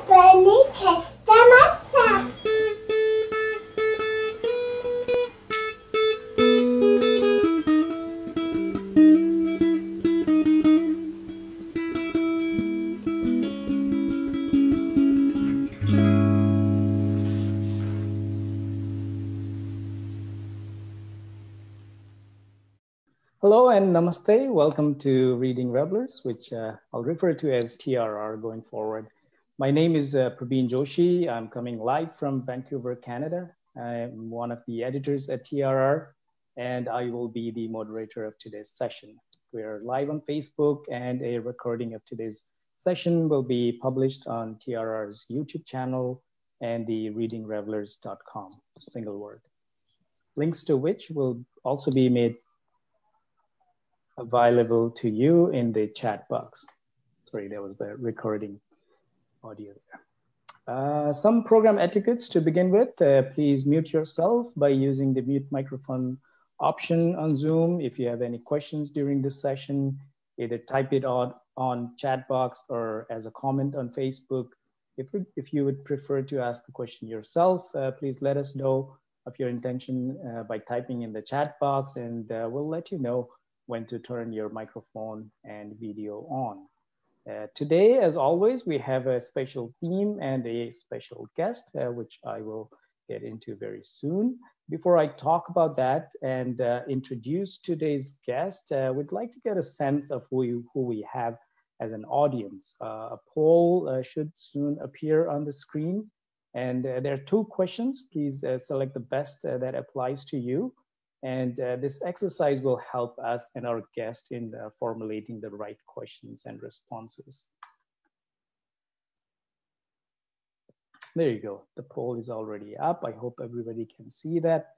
Bernie Testamata. Hello and namaste. Welcome to Reading Revellers, which I'll refer to as TRR going forward. My name is Prabeen Joshi. I'm coming live from Vancouver, Canada. I'm one of the editors at TRR, and I will be the moderator of today's session. We're live on Facebook, and a recording of today's session will be published on TRR's YouTube channel and the readingrevelers.com, single word. Links to which will also be made available to you in the chat box. Sorry, that was the recording audio there. Some program etiquettes to begin with. Please mute yourself by using the mute microphone option on Zoom. If you have any questions during this session, either type it out on chat box or as a comment on Facebook. If you would prefer to ask the question yourself, please let us know of your intention by typing in the chat box, and we'll let you know when to turn your microphone and video on. Today, as always, we have a special theme and a special guest, which I will get into very soon. Before I talk about that and introduce today's guest, we'd like to get a sense of who we have as an audience. A poll should soon appear on the screen. And there are two questions. Please select the best that applies to you. And this exercise will help us and our guest in formulating the right questions and responses. There you go. The poll is already up. I hope everybody can see that.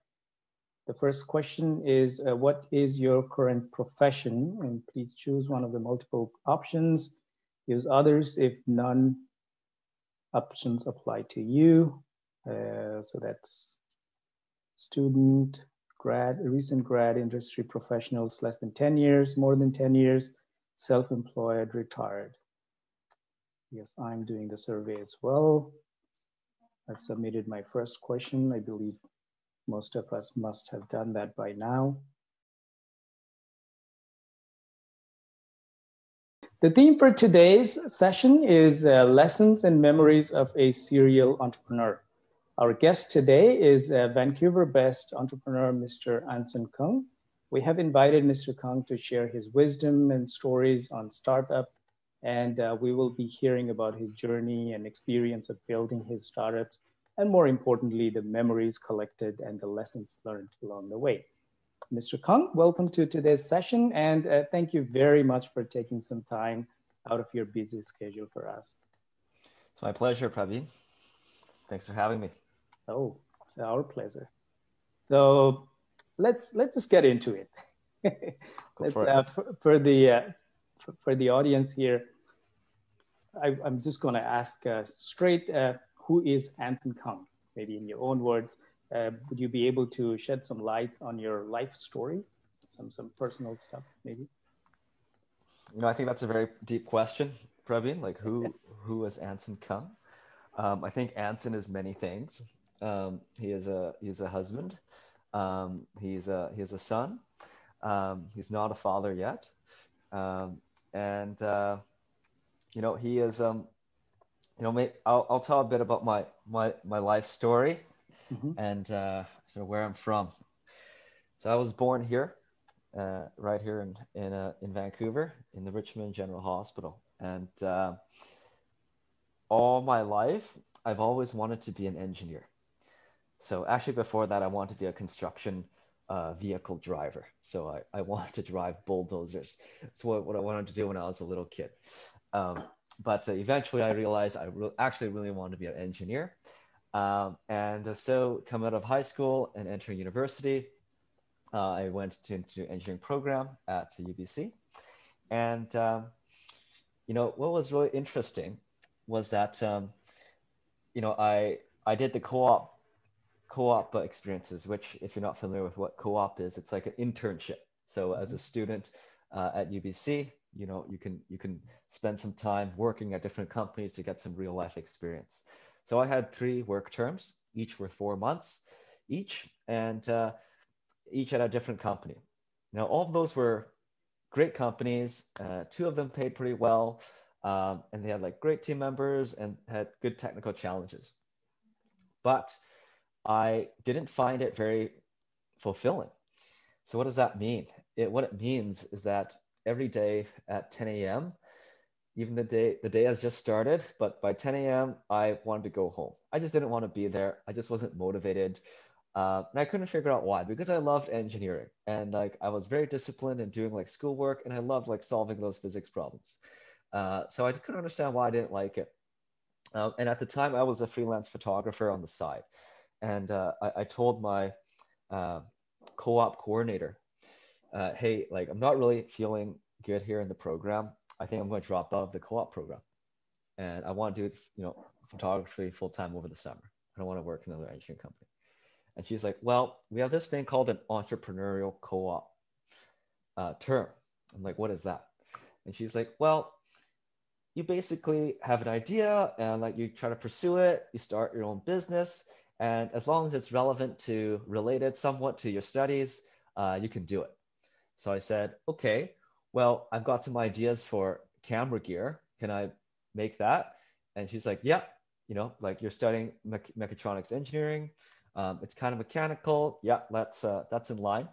The first question is, what is your current profession? And please choose one of the multiple options. Use others if none options apply to you. So that's student, grad, recent grad, industry professionals, less than 10 years, more than 10 years, self-employed, retired. Yes, I'm doing the survey as well. I've submitted my first question. I believe most of us must have done that by now. The theme for today's session is lessons and memories of a serial entrepreneur. Our guest today is Vancouver-based entrepreneur, Mr. Anson Kung. We have invited Mr. Kung to share his wisdom and stories on startup, and we will be hearing about his journey and experience of building his startups, and more importantly, the memories collected and the lessons learned along the way. Mr. Kung, welcome to today's session, and thank you very much for taking some time out of your busy schedule for us. It's my pleasure, Prabeen. Thanks for having me. Oh, it's our pleasure. So let's just get into it. For the audience here, I'm just going to ask straight, who is Anson Kung? Maybe in your own words, would you be able to shed some light on your life story, some personal stuff, maybe? You know, I think that's a very deep question, Prabeen. Like, who is Anson Kung? I think Anson is many things. He is a husband. He's a son. He's not a father yet. You know, he is, you know, I'll tell a bit about my life story and sort of where I'm from. So I was born here, right here in Vancouver, in the Richmond General Hospital. And all my life, I've always wanted to be an engineer. So actually before that, I wanted to be a construction vehicle driver. So I wanted to drive bulldozers. That's what I wanted to do when I was a little kid. But eventually I realized I actually really wanted to be an engineer. So coming out of high school and entering university, I went into engineering program at UBC. And, you know, what was really interesting was that, you know, I did the co-op experiences, which if you're not familiar with what co-op is, it's like an internship. So as a student at UBC, you can spend some time working at different companies to get some real life experience. So I had 3 work terms, each were 4 months each, and each at a different company. Now, all of those were great companies. 2 of them paid pretty well, and they had like great team members and had good technical challenges. But I didn't find it very fulfilling. So what does that mean? What it means is that every day at 10 a.m., even the day has just started, but by 10 a.m., I wanted to go home. I just didn't want to be there. I just wasn't motivated. And I couldn't figure out why, because I loved engineering and like I was very disciplined in doing like schoolwork, and I loved like solving those physics problems. So I couldn't understand why I didn't like it. And at the time, I was a freelance photographer on the side. And I told my co-op coordinator, hey, like I'm not really feeling good here in the program. I think I'm going to drop out of the co-op program. And I want to do, photography full-time over the summer. I don't want to work in another engineering company. And she's like, well, we have this thing called an entrepreneurial co-op term. I'm like, what is that? And she's like, well, you basically have an idea and like you try to pursue it, you start your own business, and as long as it's related somewhat to your studies, you can do it. So I said, okay, well, I've got some ideas for camera gear. Can I make that? And she's like, yeah, like you're studying mechatronics engineering. It's kind of mechanical. Yeah, that's in line.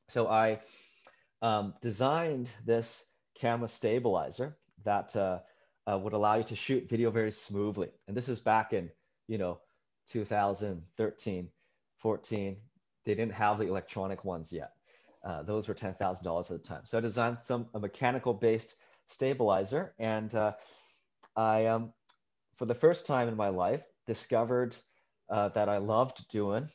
So I designed this camera stabilizer that would allow you to shoot video very smoothly. And this is back in, 2013, 14. They didn't have the electronic ones yet. Those were $10,000 at the time. So I designed a mechanical-based stabilizer, and I, for the first time in my life, discovered that I loved doing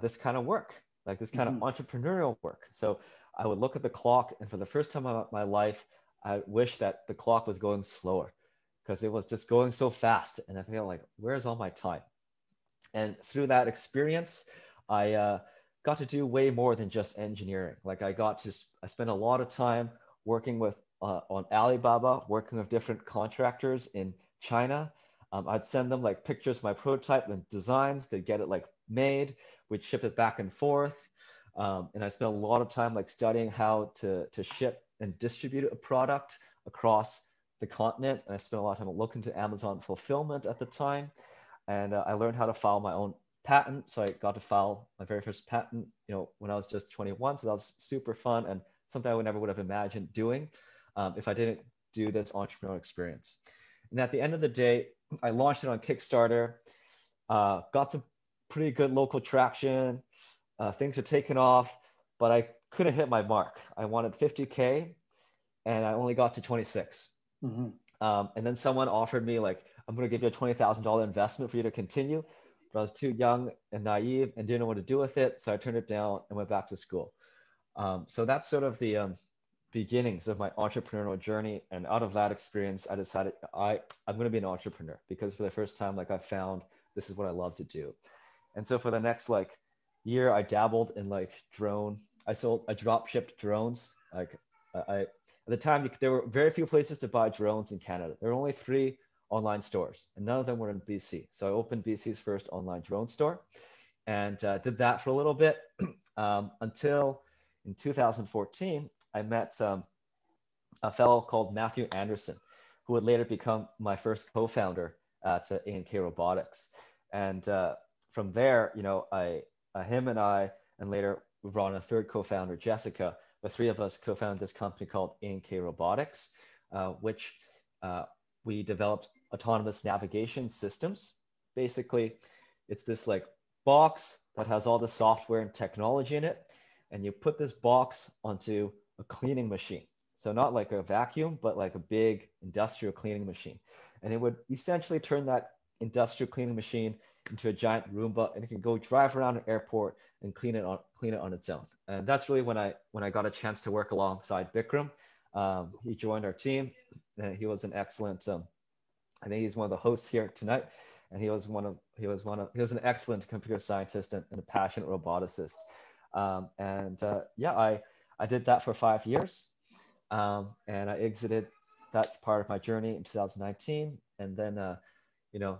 this kind of work, like this kind of entrepreneurial work. So I would look at the clock, and for the first time in my life, I wish that the clock was going slower because it was just going so fast. And I feel like, where's all my time? And through that experience, I got to do way more than just engineering. Like I spent a lot of time working with on Alibaba, working with different contractors in China. I'd send them like pictures of my prototype and designs. They'd get it like made. We'd ship it back and forth. And I spent a lot of time like studying how to ship and distribute a product across the continent. And I spent a lot of time looking to Amazon fulfillment at the time. And I learned how to file my own patent. So I got to file my very first patent, when I was just 21. So that was super fun and something I never would have imagined doing if I didn't do this entrepreneurial experience. And at the end of the day, I launched it on Kickstarter, got some pretty good local traction. Things are taking off, but I couldn't hit my mark. I wanted 50K and I only got to 26. And then someone offered me like, I'm going to give you a $20,000 investment for you to continue. But I was too young and naive and didn't know what to do with it. So I turned it down and went back to school. So that's sort of the beginnings of my entrepreneurial journey. And out of that experience, I decided I'm going to be an entrepreneur because for the first time, like I found this is what I love to do. And so for the next like year, I dabbled in like I drop shipped drones. Like at the time, there were very few places to buy drones in Canada. There were only 3 online stores, and none of them were in BC. So I opened BC's first online drone store and did that for a little bit until in 2014, I met a fellow called Matthew Anderson, who would later become my first co-founder at A&K Robotics. And from there, him and I, and later we brought in a third co-founder, Jessica. The 3 of us co-founded this company called A&K Robotics, which we developed autonomous navigation systems. Basically, it's this like box that has all the software and technology in it. And you put this box onto a cleaning machine. So not like a vacuum, but like a big industrial cleaning machine. And it would essentially turn that industrial cleaning machine into a giant Roomba, and it can go drive around an airport and clean it on its own. And that's really when I got a chance to work alongside Bikram. He joined our team, and he was an excellent. I think he's one of the hosts here tonight, and he was an excellent computer scientist and a passionate roboticist. I did that for 5 years. and I exited that part of my journey in 2019, and then you know,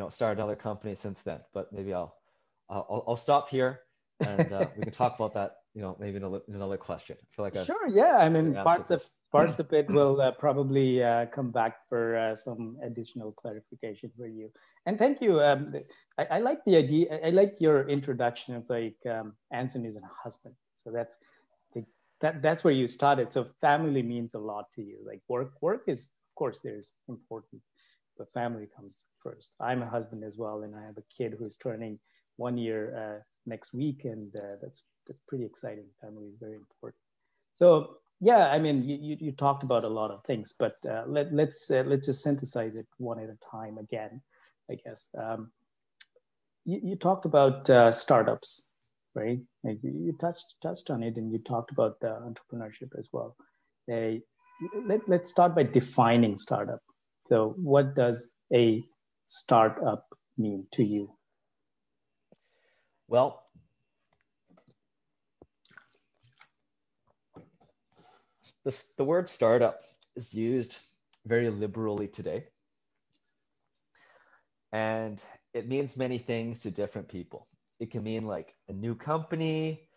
started another company since then. But maybe I'll stop here, and we can talk about that. Maybe in another question. I feel like Sure. Yeah. I mean, answered parts of it will probably come back for some additional clarification for you. And thank you. I like the idea. I like your introduction of like Anson is a husband. So that's where you started. So family means a lot to you. Like work is, of course, there's important, but family comes first. I'm a husband as well, and I have a kid who's turning 1 year next week, and that's pretty exciting. Family is very important. So yeah, I mean, you talked about a lot of things, but let's just synthesize it one at a time again, I guess. You talked about startups, right? Like you touched on it, and you talked about entrepreneurship as well. Let's start by defining startup. So what does a startup mean to you? Well, the word startup is used very liberally today. And it means many things to different people. It can mean like a new company.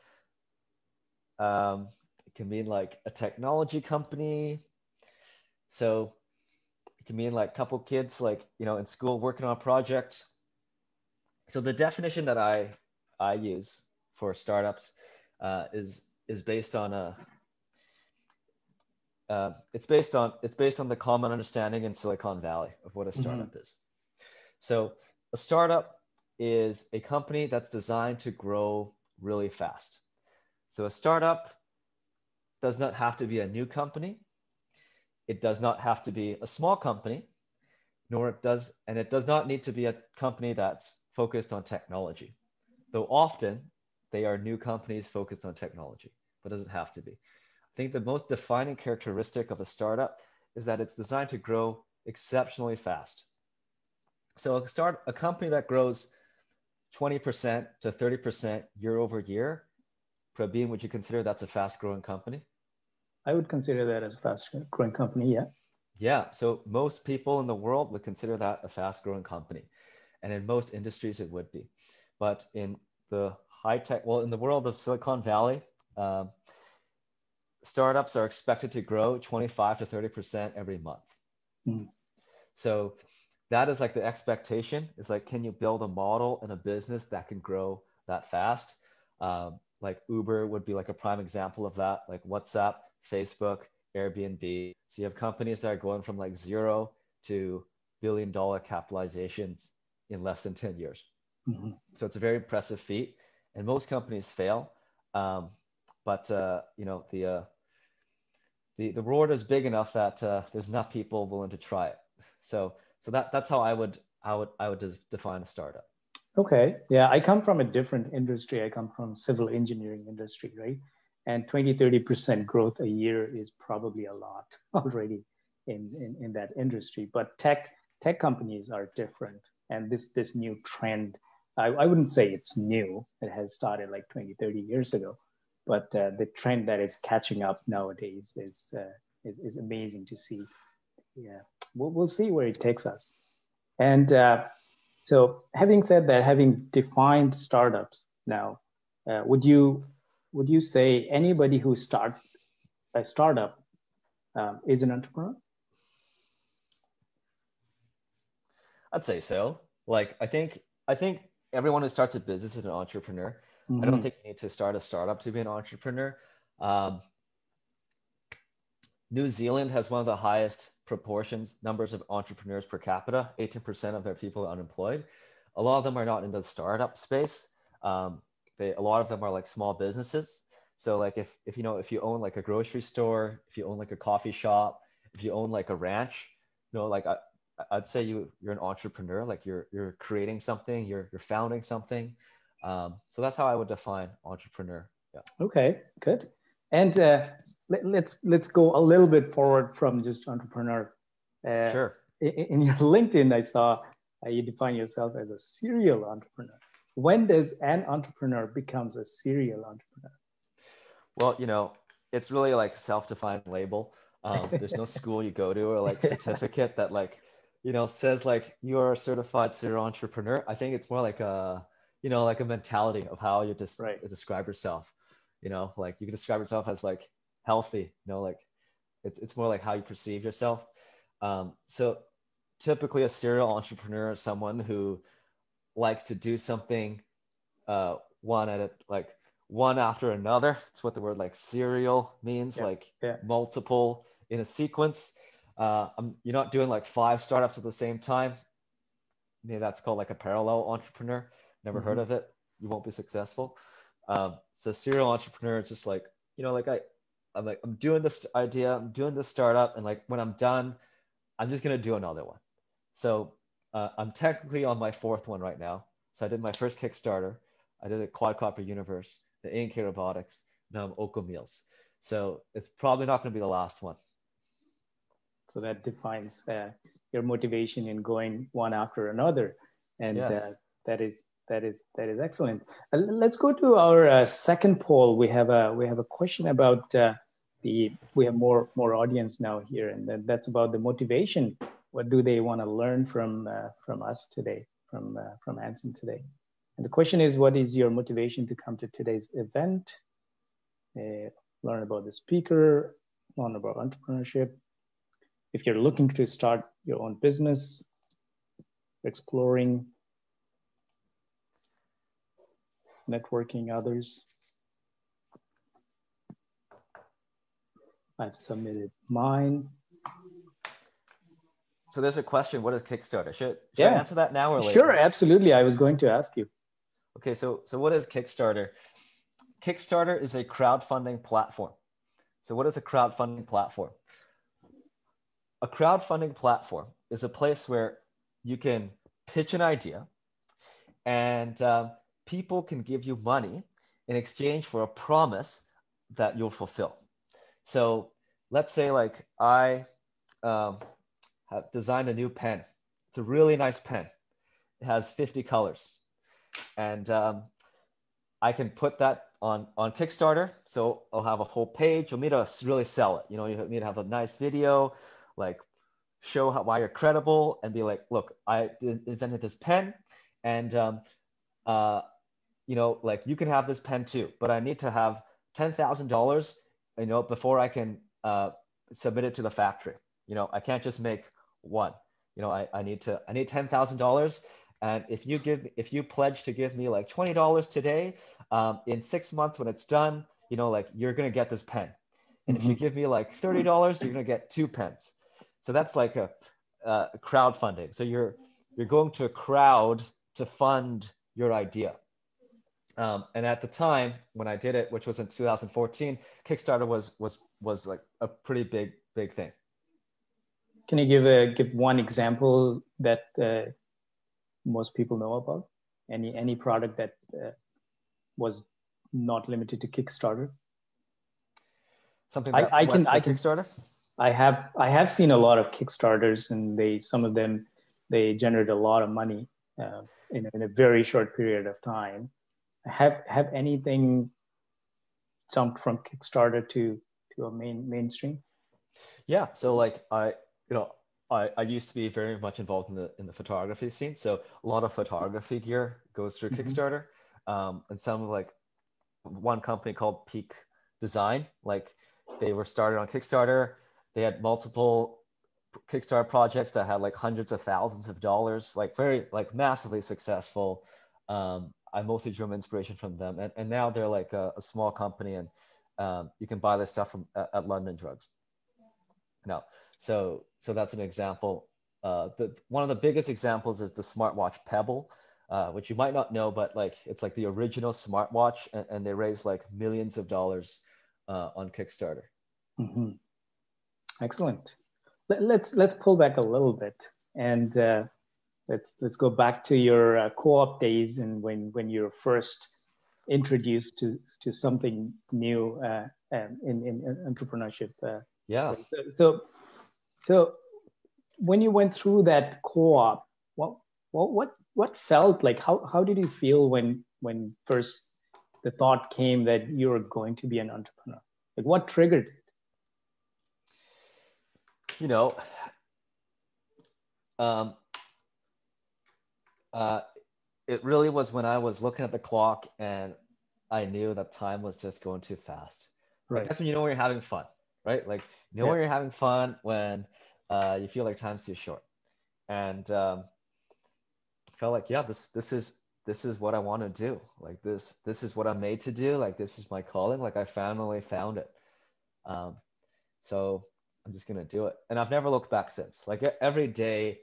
It can mean like a technology company. So it can mean like a couple kids like, in school working on a project. So the definition that I use for startups is based on it's based on the common understanding in Silicon Valley of what a startup is. So a startup is a company that's designed to grow really fast. So a startup does not have to be a new company. It does not have to be a small company, it does not need to be a company that's focused on technology. Though often they are new companies focused on technology, but it doesn't have to be. I think the most defining characteristic of a startup is that it's designed to grow exceptionally fast. So a company that grows 20% to 30% year over year, Prabin, would you consider that's a fast growing company? I would consider that as a fast growing company, yeah. Yeah, so most people in the world would consider that a fast growing company. And in most industries, it would be. But in the in the world of Silicon Valley, startups are expected to grow 25 to 30% every month. So that is like the expectation is like, can you build a model and a business that can grow that fast? Like Uber would be like a prime example of that, like WhatsApp, Facebook, Airbnb. So you have companies that are going from like 0 to billion-dollar capitalizations in less than 10 years. So it's a very impressive feat, and most companies fail. But the reward is big enough that there's enough people willing to try it. So that's how I would define a startup. Okay. Yeah, I come from a different industry. I come from civil engineering industry, right? And 20-30% growth a year is probably a lot already in that industry. But tech companies are different. And this new trend, I wouldn't say it's new. It has started like 20-30 years ago. But the trend that is catching up nowadays is amazing to see. Yeah, we'll see where it takes us. And so having said that, having defined startups now, would you say anybody who starts a startup is an entrepreneur? I'd say so. Like, I think everyone who starts a business is an entrepreneur. I don't think you need to start a startup to be an entrepreneur. New Zealand has one of the highest numbers of entrepreneurs per capita. 18% of their people are unemployed. A lot of them are not in the startup space. A lot of them are like small businesses. So like if you own like a grocery store, if you own like a coffee shop, if you own like a ranch, like I'd say you're an entrepreneur. Like you're creating something, you're founding something. So that's how I would define entrepreneur. Yeah. Okay, good. And let's go a little bit forward from just entrepreneur. Sure. In your LinkedIn, I saw you define yourself as a serial entrepreneur. When does an entrepreneur becomes a serial entrepreneur? Well, it's really like self-defined label. There's no school you go to or like certificate that like, says like you're a certified serial entrepreneur. I think it's more like a, like a mentality of how you just Right. describe yourself. Like you can describe yourself as like healthy, like it's more like how you perceive yourself. So typically a serial entrepreneur is someone who likes to do something one after another. It's what the word like serial means, like multiple in a sequence. You're not doing like 5 startups at the same time. Maybe that's called like a parallel entrepreneur. Never heard of it. You won't be successful. So serial entrepreneur is just like, I'm doing this idea, I'm doing this startup, and like when I'm done, I'm just gonna do another one. So I'm technically on my 4th one right now. So I did my first Kickstarter. I did a quadcopter universe, the A&K Robotics. Now I'm Oko Meals. So it's probably not going to be the last one. So that defines your motivation in going one after another, and yes. that is excellent. Let's go to our second poll. We have a question about we have more audience now here, and that's about the motivation. What do they want to learn from us today, from Anson today? And the question is, what is your motivation to come to today's event? Learn about the speaker, learn about entrepreneurship. If you're looking to start your own business, exploring, networking others. I've submitted mine. So there's a question, what is Kickstarter? Should I answer that now or later? Sure, absolutely. I was going to ask you. Okay, so what is Kickstarter? Kickstarter is a crowdfunding platform. So what is a crowdfunding platform? A crowdfunding platform is a place where you can pitch an idea and people can give you money in exchange for a promise that you'll fulfill. So let's say like I have designed a new pen. It's a really nice pen. It has 50 colors. And I can put that on Kickstarter. So I'll have a whole page. You'll need to really sell it. You need to have a nice video, like show why you're credible and be like, look, I invented this pen and, like you can have this pen too, but I need to have $10,000, before I can submit it to the factory. I can't just make one. I need $10,000. And if you pledge to give me like $20 today, in 6 months when it's done, like you're going to get this pen. And if you give me like $30, you're going to get 2 pens. So that's like a crowdfunding. So you're going to a crowd to fund your idea. And at the time when I did it, which was in 2014, Kickstarter was like a pretty big thing. Can you give one example that most people know about? Any product that was not limited to Kickstarter? Something that I can Kickstarter? I have seen a lot of Kickstarters, and some of them generate a lot of money in a very short period of time. Have anything jumped from Kickstarter to a mainstream? Yeah, so like I used to be very much involved in the photography scene. So a lot of photography gear goes through Kickstarter, and some like one company called Peak Design, like they were started on Kickstarter. They had multiple Kickstarter projects that had like hundreds of thousands of dollars, like very like massively successful. I mostly drew inspiration from them, and now they're like a small company, and you can buy this stuff from at London Drugs. Now, so that's an example. One of the biggest examples is the smartwatch Pebble, which you might not know, but like it's like the original smartwatch, and they raised like millions of dollars on Kickstarter. Excellent. Let's pull back a little bit, and let's go back to your co-op days, and when you're first introduced to something new in entrepreneurship. Yeah. So when you went through that co-op, what felt like? How did you feel when first the thought came that you're going to be an entrepreneur? Like what triggered it? You know, um, it really was when I was looking at the clock and I knew that time was just going too fast. Like Right. that's when you know when you're having fun, right? Like you know when you're having fun when you feel like time's too short. And felt like, yeah, this is what I want to do. Like this is what I'm made to do. Like this is my calling. Like I finally found it. Um, so I'm just gonna do it. And I've never looked back since. Like every day,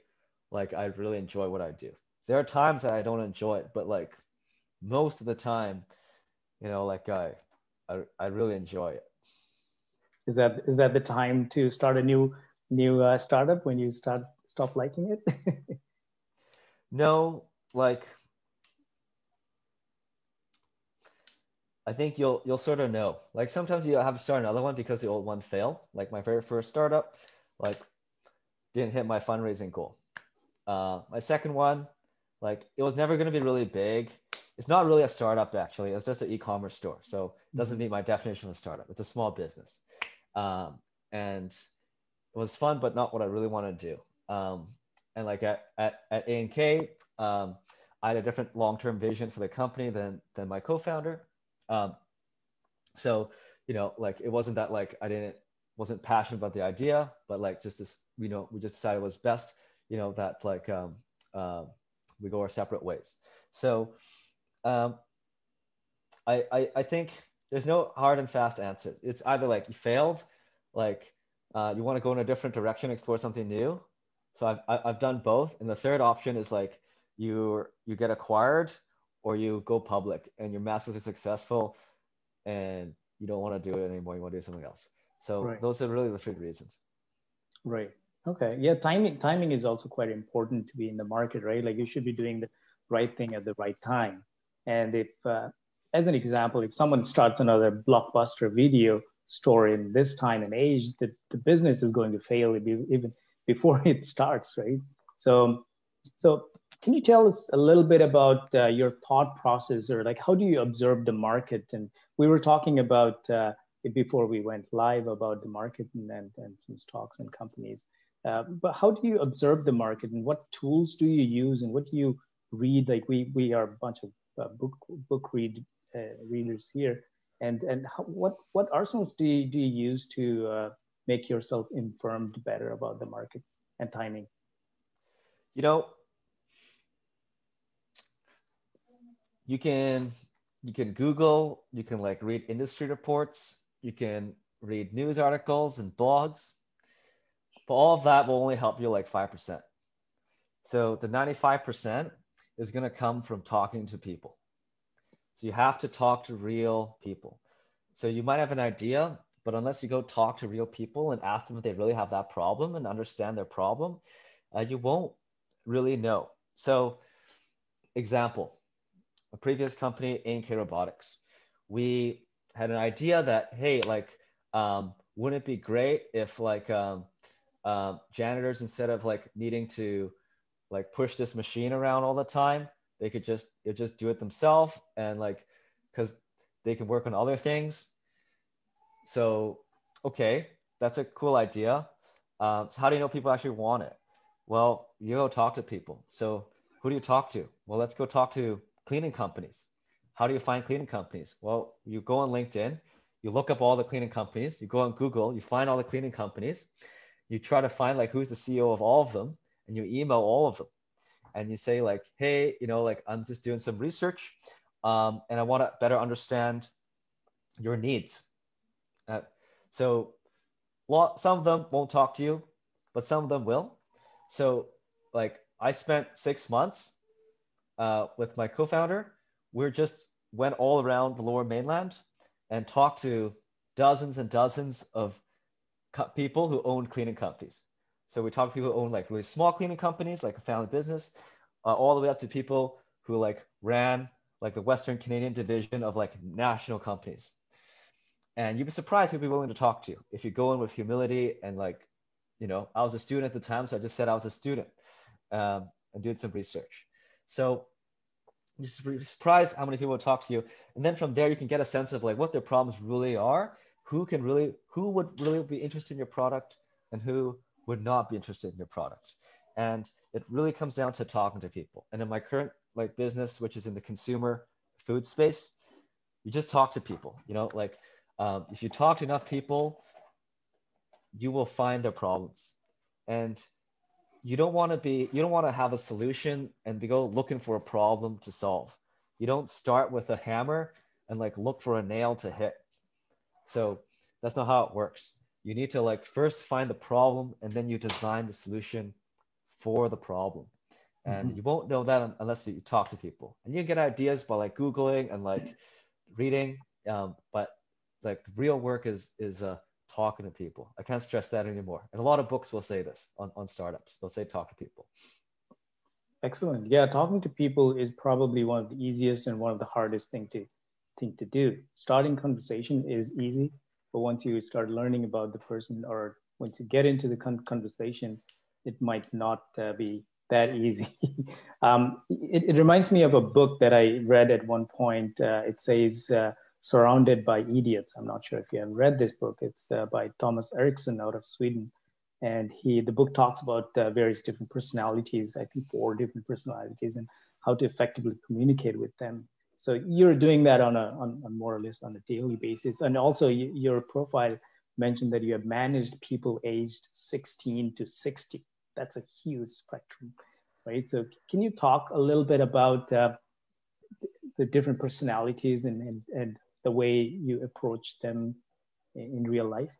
like I really enjoy what I do. There are times that I don't enjoy it, but like most of the time, you know, like I really enjoy it. Is that the time to start a new startup when you stop liking it? No, like I think you'll sort of know. Like sometimes you have to start another one because the old one failed. Like my very first startup, like didn't hit my fundraising goal. My second one, like it was never going to be really big. It's not really a startup actually. It's just an e-commerce store, so it doesn't meet my definition of a startup. It's a small business, and it was fun, but not what I really want to do. And like at A&K, I had a different long-term vision for the company than my co-founder. Um, so, you know, like it wasn't that like wasn't passionate about the idea, but like just this, you know, we just decided it was best, you know, that like we go our separate ways. So um, I think there's no hard and fast answer. It's either like you failed, like you want to go in a different direction, explore something new. So I've done both, and the third option is like you get acquired or you go public and you're massively successful and you don't want to do it anymore. You want to do something else. So Right. those are really the three reasons. Right. Okay. Yeah. Timing is also quite important to be in the market, right? Like you should be doing the right thing at the right time. And if, as an example, if someone starts another blockbuster video store in this time and age, the business is going to fail even before it starts, right? So can you tell us a little bit about your thought process, or like how do you observe the market? And we were talking about before we went live about the market and some stocks and companies. But how do you observe the market, and what tools do you use, and what do you read? Like we are a bunch of readers here, and what arsenals do you use to make yourself informed better about the market and timing? You know, you can Google, you can like read industry reports, you can read news articles and blogs, but all of that will only help you like 5%. So the 95% is going to come from talking to people. So you have to talk to real people. So you might have an idea, but unless you go talk to real people and ask them if they really have that problem and understand their problem, you won't really know. So example, a previous company, A&K Robotics, we had an idea that, hey, like, wouldn't it be great if like janitors, instead of like needing to like push this machine around all the time, they could just do it themselves, and like because they can work on other things. So okay, that's a cool idea. So how do you know people actually want it? Well, you go talk to people. So who do you talk to? Well, let's go talk to cleaning companies. How do you find cleaning companies? Well, you go on LinkedIn, you look up all the cleaning companies, you go on Google, you find all the cleaning companies, you try to find like who's the CEO of all of them, and you email all of them. And you say like, hey, you know, like I'm just doing some research, and I want to better understand your needs. So some of them won't talk to you, but some of them will. So like I spent 6 months with my co-founder. We just went all around the Lower Mainland and talked to dozens and dozens of people who own cleaning companies. So we talked to people who own like really small cleaning companies, like a family business, all the way up to people who like ran like the Western Canadian division of like national companies. And you'd be surprised who'd be willing to talk to you if you go in with humility and like, you know, I was a student at the time, so I just said I was a student, and did some research. So you're surprised how many people will talk to you. And then from there, you can get a sense of like what their problems really are. who would really be interested in your product and who would not be interested in your product. And it really comes down to talking to people. And in my current like business, which is in the consumer food space, you just talk to people, you know, like if you talk to enough people, you will find their problems. And you don't want to have a solution and go looking for a problem to solve. You don't start with a hammer and like look for a nail to hit. So that's not how it works. You need to like first find the problem and then you design the solution for the problem. And you won't know that unless you talk to people. And you get ideas by like Googling and like reading. But like the real work is talking to people. I can't stress that anymore. And a lot of books will say this on startups. They'll say talk to people. Excellent. Yeah, talking to people is probably one of the easiest and one of the hardest thing to do. Starting conversation is easy, but once you start learning about the person, or once you get into the conversation, it might not be that easy. It reminds me of a book that I read at one point. It says Surrounded by Idiots. I'm not sure if you have read this book. It's by Thomas Eriksson out of Sweden. And the book talks about various different personalities, I think 4 different personalities, and how to effectively communicate with them. So you're doing that on more or less on a daily basis. And also your profile mentioned that you have managed people aged 16 to 60. That's a huge spectrum, right? So can you talk a little bit about the different personalities and the way you approach them in real life?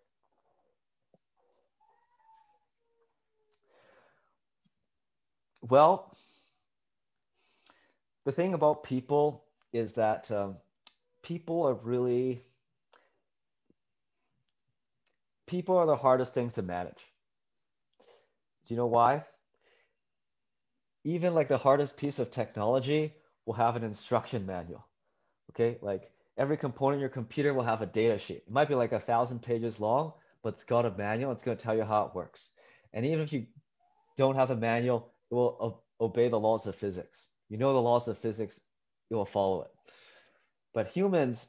Well, the thing about people is that people are the hardest things to manage. Do you know why? Even like the hardest piece of technology will have an instruction manual. Okay, like every component in your computer will have a data sheet. It might be like 1,000 pages long, but it's got a manual. It's going to tell you how it works. And even if you don't have a manual, it will obey the laws of physics. You know the laws of physics, it will follow it. But humans,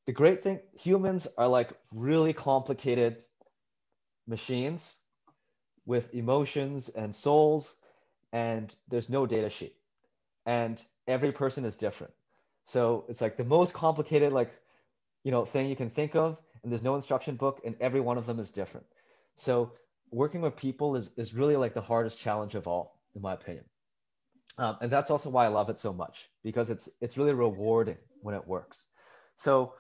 the great thing, humans are like really complicated machines with emotions and souls, and there's no data sheet. And every person is different. So it's like the most complicated thing you can think of, and there's no instruction book, and every one of them is different. So working with people is really like the hardest challenge of all, in my opinion. And that's also why I love it so much, because it's really rewarding when it works. So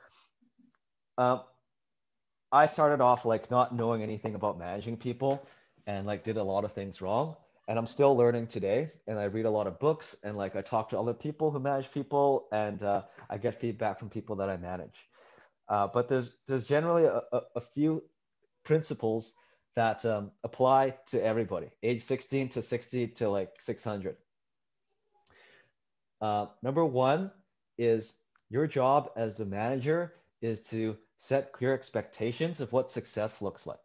I started off like not knowing anything about managing people and like did a lot of things wrong. And I'm still learning today. And I read a lot of books and like I talk to other people who manage people, and I get feedback from people that I manage. But there's generally a few principles that apply to everybody, age 16 to 60 to like 600. Number one is your job as the manager is to set clear expectations of what success looks like.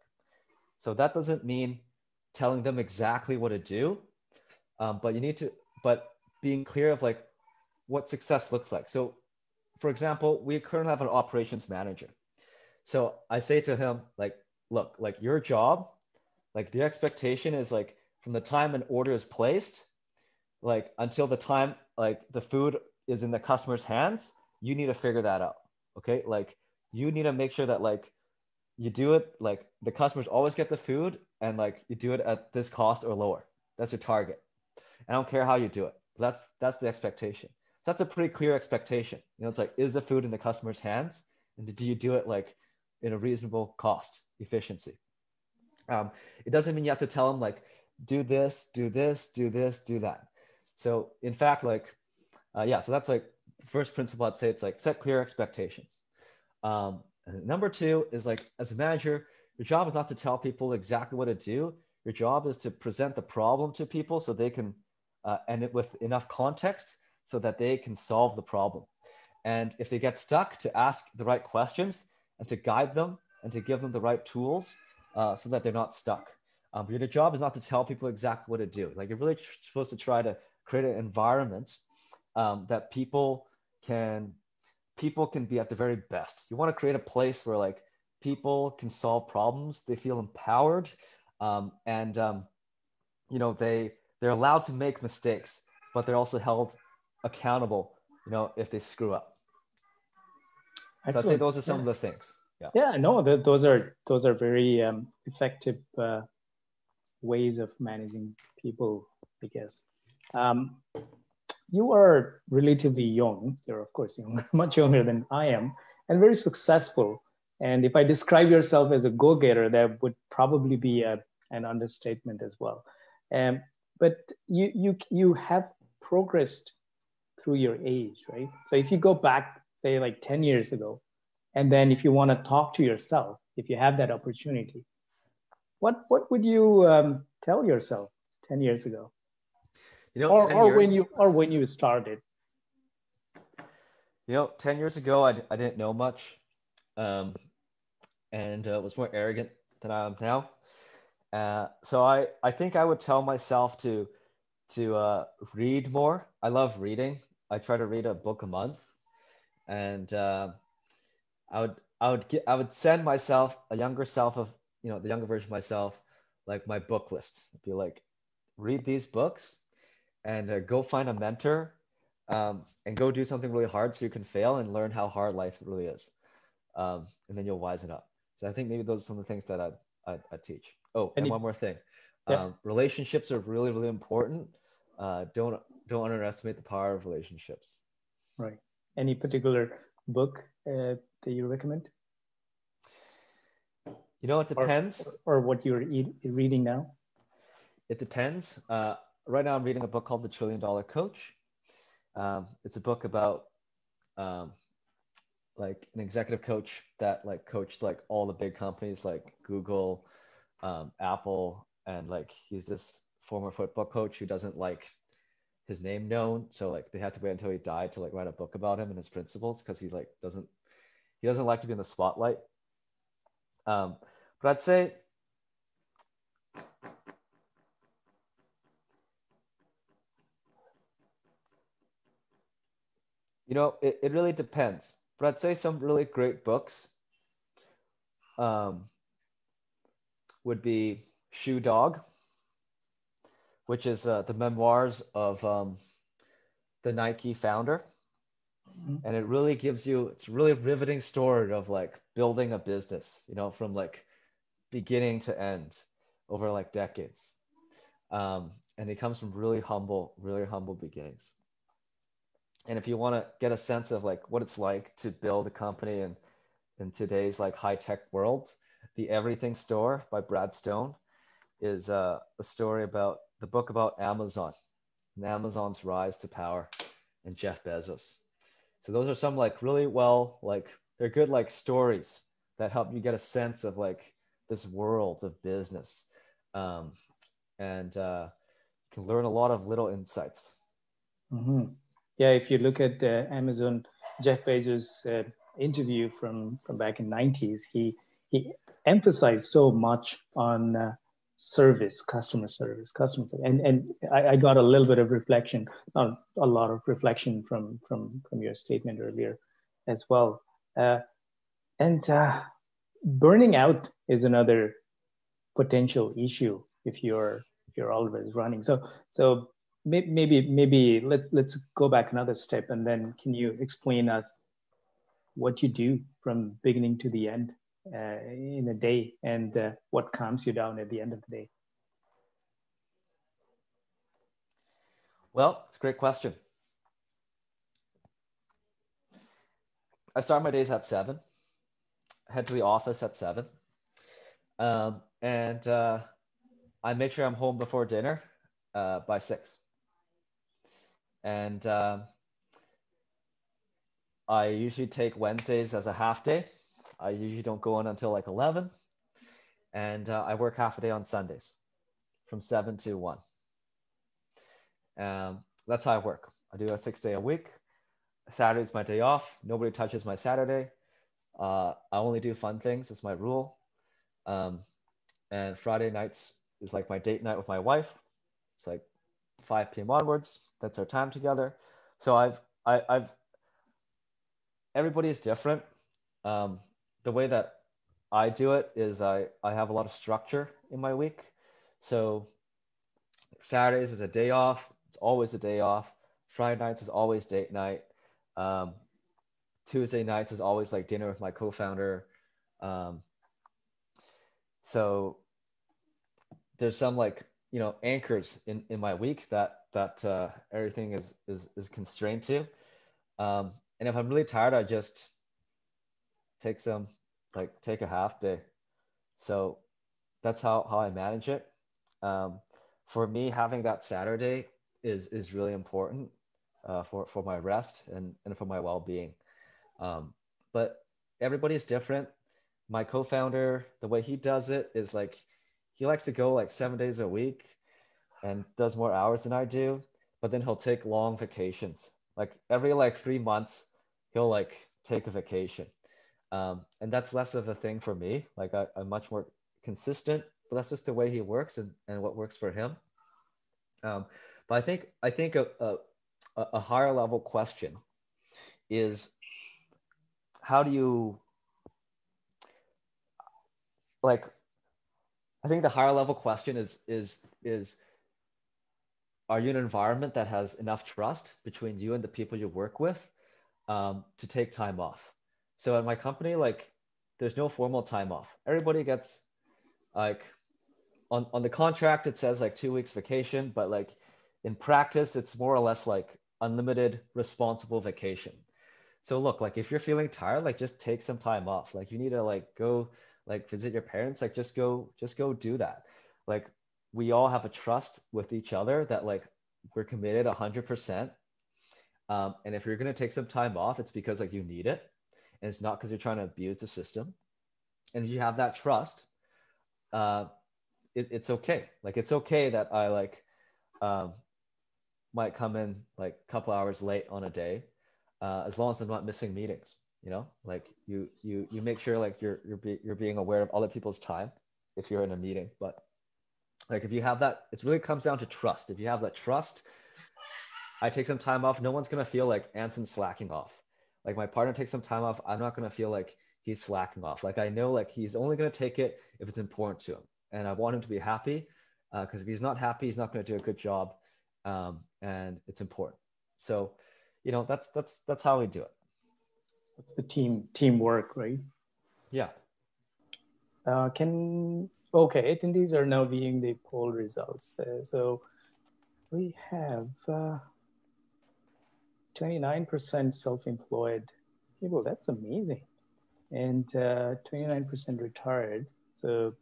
So that doesn't mean telling them exactly what to do, but being clear of like what success looks like. So for example, we currently have an operations manager. So I say to him, like, look, like your job, like the expectation is like from the time an order is placed, like until the time like the food is in the customer's hands, you need to figure that out. Okay. Like you need to make sure that like you do it, like the customers always get the food and like you do it at this cost or lower. That's your target. I don't care how you do it. That's the expectation. So that's a pretty clear expectation. You know, it's like, is the food in the customer's hands? And do you do it like in a reasonable cost efficiency? It doesn't mean you have to tell them like, do this, do this, do this, do that. So in fact, like, so that's like the first principle I'd say. It's like set clear expectations. Number two is like, as a manager, your job is not to tell people exactly what to do. Your job is to present the problem to people so they can, and it with enough context so that they can solve the problem. And if they get stuck, to ask the right questions and to guide them and to give them the right tools so that they're not stuck. Your job is not to tell people exactly what to do. Like you're really supposed to try to create an environment that people can be at the very best. You want to create a place where like people can solve problems, they feel empowered, and you know, they're allowed to make mistakes, but they're also held accountable, you know, if they screw up. So I'd say Excellent. those are some of the things. Yeah. Yeah, no, those are very effective ways of managing people, I guess. You are relatively young. You're of course younger, much younger than I am, and very successful. And if I describe yourself as a go-getter, that would probably be an understatement as well. But you have progressed through your age, right? So if you go back, say like 10 years ago, and then if you want to talk to yourself, if you have that opportunity, what would you tell yourself 10 years ago? You know, Or when you started? You know, 10 years ago, I didn't know much, and was more arrogant than I am now. So I think I would tell myself to read more. I love reading. I try to read a book a month, and I would send myself, a younger self of, you know, the younger version of myself, like my book list. I'd be like, read these books and go find a mentor, and go do something really hard so you can fail and learn how hard life really is. And then you'll wisen up. So I think maybe those are some of the things that I'd teach. Oh, and one more thing. Yeah. Relationships are really, really important. Don't underestimate the power of relationships. Right. Any particular book that you recommend? You know, it depends. Or what you're reading now? It depends. Right now I'm reading a book called The $1 Trillion Coach. It's a book about like an executive coach that like coached like all the big companies like Google, Apple, and like he's this former football coach who doesn't like his name known, so like they had to wait until he died to like write a book about him and his principles because he like doesn't like to be in the spotlight. But I'd say you know, it really depends. But I'd say some really great books would be Shoe Dog, which is the memoirs of the Nike founder. And it really gives you, it's a really riveting story of like building a business, you know, from like beginning to end over like decades. And it comes from really humble beginnings. And if you want to get a sense of like what it's like to build a company in today's like high tech world, The Everything Store by Brad Stone is a story about the book about Amazon and Amazon's rise to power and Jeff Bezos. So those are some like really well, like they're good like stories that help you get a sense of like this world of business. And you can learn a lot of little insights. Mm-hmm. Yeah, if you look at Amazon, Jeff Bezos' interview from back in 90s, he emphasized so much on service, customer service. And I got a little bit of reflection, not a lot of reflection from your statement earlier as well. And burning out is another potential issue if you're always running. So maybe let's go back another step, and then can you explain us what you do from beginning to the end in a day, and what calms you down at the end of the day? Well, it's a great question. I start my days at 7, head to the office at 7, and I make sure I'm home before dinner by 6. And I usually take Wednesdays as a half day. I usually don't go in until like 11. And I work half a day on Sundays from 7 to 1. That's how I work. I do a 6-day a week. Saturday's my day off. Nobody touches my Saturday. I only do fun things. It's my rule. And Friday nights is like my date night with my wife. It's like 5 p.m. onwards. That's our time together. So I've everybody is different. The way that I do it is I have a lot of structure in my week. So Saturdays is a day off. It's always a day off. Friday nights is always date night. Um, Tuesday nights is always like dinner with my co-founder. Um, so there's some like, you know, anchors in my week that everything is constrained to. And if I'm really tired, I just take take a half day. So that's how I manage it. Um, for me, having that Saturday is really important for my rest and for my well-being. Um, but everybody is different. My co-founder, the way he does it is like he likes to go like 7 days a week and does more hours than I do, but then he'll take long vacations. Like every like 3 months, he'll like take a vacation. And that's less of a thing for me. Like I'm much more consistent, but that's just the way he works and what works for him. But I think a higher level question is how do you like I think the higher level question is are you in an environment that has enough trust between you and the people you work with to take time off? So at my company, like there's no formal time off. Everybody gets like on the contract, it says like 2 weeks vacation, but like in practice, it's more or less like unlimited responsible vacation. So look, like if you're feeling tired, like just take some time off. Like you need to like go like visit your parents, like just go do that. Like we all have a trust with each other that like we're committed 100%. And if you're gonna take some time off, it's because like you need it, and it's not because you're trying to abuse the system. And if you have that trust, uh, it's okay. Like it's okay that I like um, might come in like a couple hours late on a day, as long as I'm not missing meetings. You know, like you make sure like you're being aware of other people's time if you're in a meeting. But like if you have that, it really comes down to trust. If you have that trust, I take some time off. No one's gonna feel like Anson's slacking off. Like my partner takes some time off. I'm not gonna feel like he's slacking off. Like I know like he's only gonna take it if it's important to him, and I want him to be happy. Because if he's not happy, he's not gonna do a good job, and it's important. So, you know, that's how we do it. That's the teamwork, right? Yeah. Okay, attendees are now viewing the poll results. So we have 29% self-employed people. That's amazing. And 29% retired. So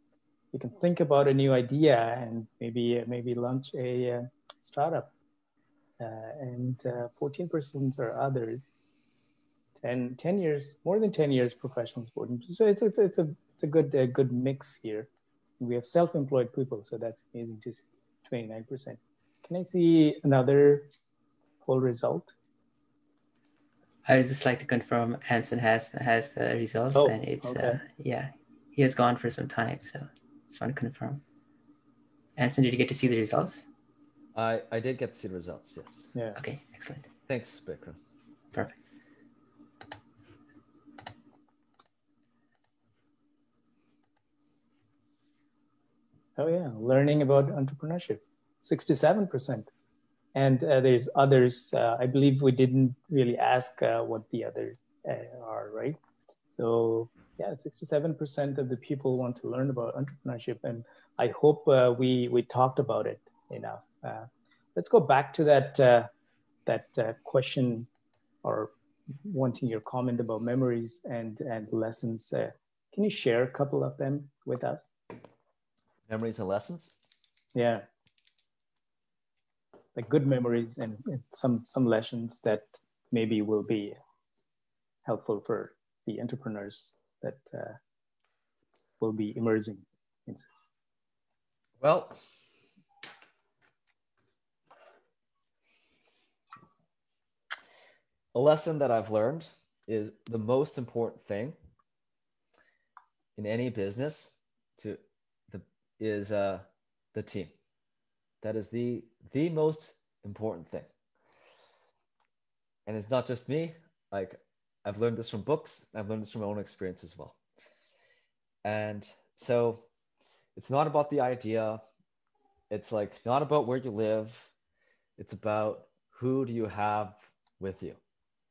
you can think about a new idea and maybe launch a startup. And 14% are others. 10 years, more than 10 years professional sport. So it's a good mix here. We have self-employed people, so that's amazing to see. 29%. Can I see another poll result? I would just like to confirm Anson has the results, and it's okay. Yeah, he has gone for some time, so just want to confirm. Anson, did you get to see the results? I did get to see the results. Yes. Yeah. Okay, excellent. Thanks, Bikram. Perfect. Oh yeah, learning about entrepreneurship, 67%. And there's others. I believe we didn't really ask what the other are, right? So yeah, 67% of the people want to learn about entrepreneurship, and I hope we talked about it enough. Let's go back to that question, or wanting your comment about memories and lessons. Can you share a couple of them with us? Memories and lessons? Yeah. Like good memories and some lessons that maybe will be helpful for the entrepreneurs that will be emerging. Well, a lesson that I've learned is the most important thing in any business is the team. That is the most important thing. And it's not just me. Like I've learned this from books. I've learned this from my own experience as well. And so it's not about the idea. It's like not about where you live. It's about who do you have with you.